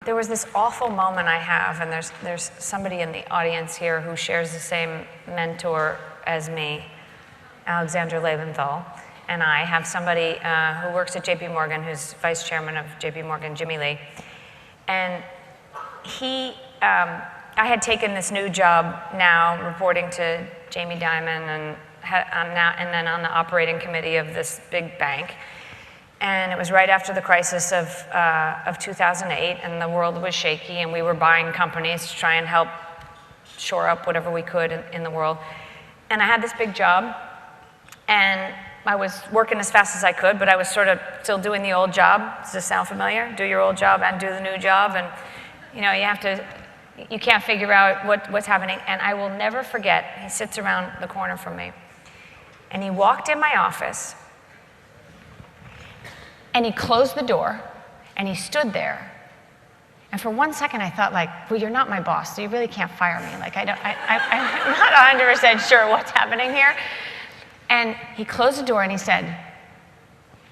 there was this awful moment I have, and there's somebody in the audience here who shares the same mentor as me, Alexandra Leventhal, and I have somebody who works at JP Morgan, who's vice chairman of JP Morgan, Jimmy Lee. And I had taken this new job now, reporting to Jamie Dimon, and then on the operating committee of this big bank. And it was right after the crisis of 2008, and the world was shaky, and we were buying companies to try and help shore up whatever we could in the world. And I had this big job, and I was working as fast as I could, but I was sort of still doing the old job. Does this sound familiar? Do your old job and do the new job, and you can't figure out what's happening. And I will never forget, he sits around the corner from me, and he walked in my office, and he closed the door, and he stood there. And for 1 second, I thought, well, you're not my boss, so you really can't fire me. I'm not 100% sure what's happening here. And he closed the door, and he said,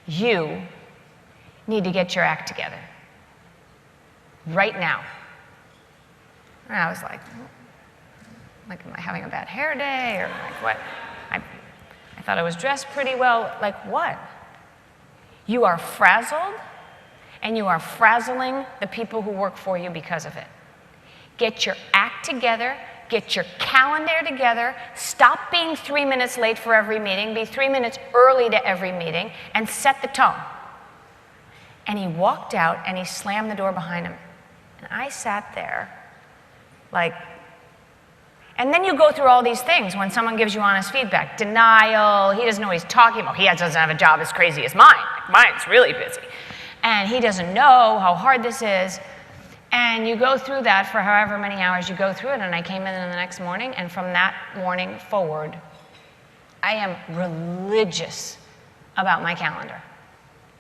you need to get your act together. Right now. And I was like, am I having a bad hair day, or what? I thought I was dressed pretty well. What? You are frazzled, and you are frazzling the people who work for you because of it. Get your act together, get your calendar together, stop being 3 minutes late for every meeting, be 3 minutes early to every meeting, and set the tone. And he walked out, and he slammed the door behind him. And I sat there, and then you go through all these things when someone gives you honest feedback. Denial, he doesn't know what he's talking about. He doesn't have a job as crazy as mine. Mine's really busy. And he doesn't know how hard this is. And you go through that for however many hours you go through it. And I came in the next morning, and from that morning forward, I am religious about my calendar.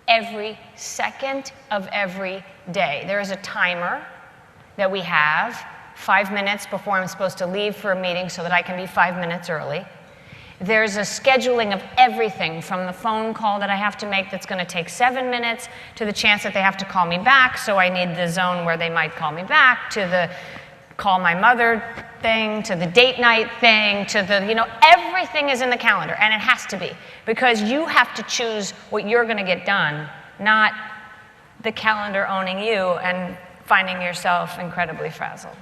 Every second of every day. There is a timer that we have 5 minutes before I'm supposed to leave for a meeting so that I can be 5 minutes early. There's a scheduling of everything from the phone call that I have to make that's going to take 7 minutes to the chance that they have to call me back, so I need the zone where they might call me back, to the call my mother thing, to the date night thing, to the, everything is in the calendar, and it has to be, because you have to choose what you're going to get done, not the calendar owning you and finding yourself incredibly frazzled.